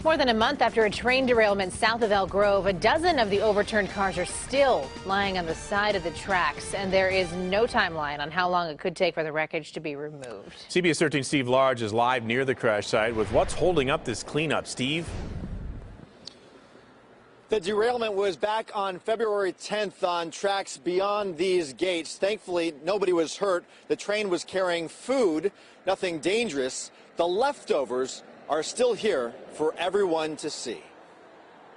More than a month after a train derailment south of Elk Grove, a dozen of the overturned cars are still lying on the side of the tracks, and there is no timeline on how long it could take for the wreckage to be removed. CBS 13 Steve Large is live near the crash site with what's holding up this cleanup. Steve? The derailment was back on February 10th on tracks beyond these gates. Thankfully, nobody was hurt. The train was carrying food, nothing dangerous. The leftovers are still here for everyone to see.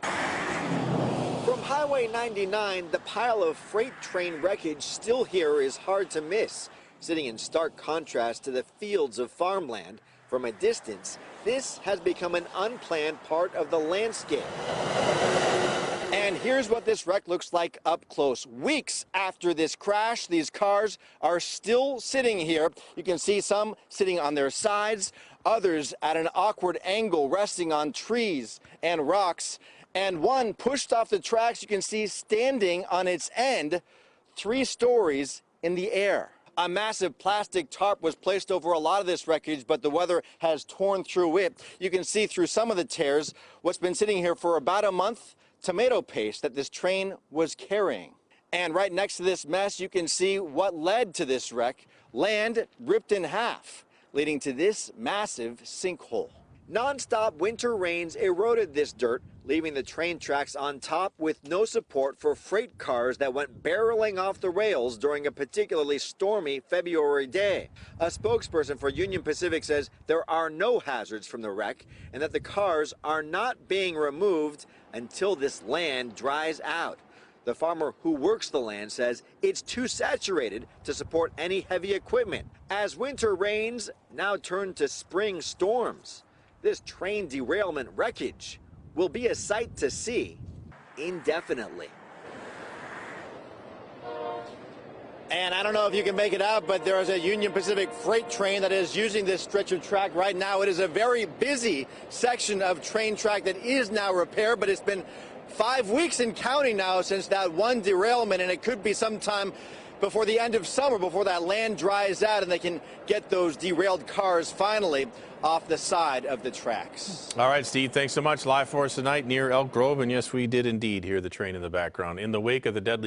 From Highway 99, the pile of freight train wreckage still here is hard to miss, sitting in stark contrast to the fields of farmland. From a distance, this has become an unplanned part of the landscape. And here's what this wreck looks like up close. Weeks after this crash, these cars are still sitting here. You can see some sitting on their sides, others at an awkward angle resting on trees and rocks, and one pushed off the tracks you can see standing on its end 3 stories in the air. A massive plastic tarp was placed over a lot of this wreckage, but the weather has torn through it. You can see through some of the tears what's been sitting here for about a month: tomato paste that this train was carrying. And right next to this mess, you can see what led to this wreck: land ripped in half, leading to this massive sinkhole. Non-stop winter rains eroded this dirt, leaving the train tracks on top with no support for freight cars that went barreling off the rails during a particularly stormy February day. A spokesperson for Union Pacific says there are no hazards from the wreck and that the cars are not being removed until this land dries out. The farmer who works the land says it's too saturated to support any heavy equipment. As winter rains now turn to spring storms, this train derailment wreckage will be a sight to see indefinitely. And I don't know if you can make it out, but there is a Union Pacific freight train that is using this stretch of track right now. It is a very busy section of train track that is now repaired, but it's been 5 weeks and counting now since that one derailment, and it could be sometime before the end of summer, before that land dries out and they can get those derailed cars finally off the side of the tracks. All right, Steve, thanks so much. Live for us tonight near Elk Grove. And yes, we did indeed hear the train in the background. In the wake of the deadly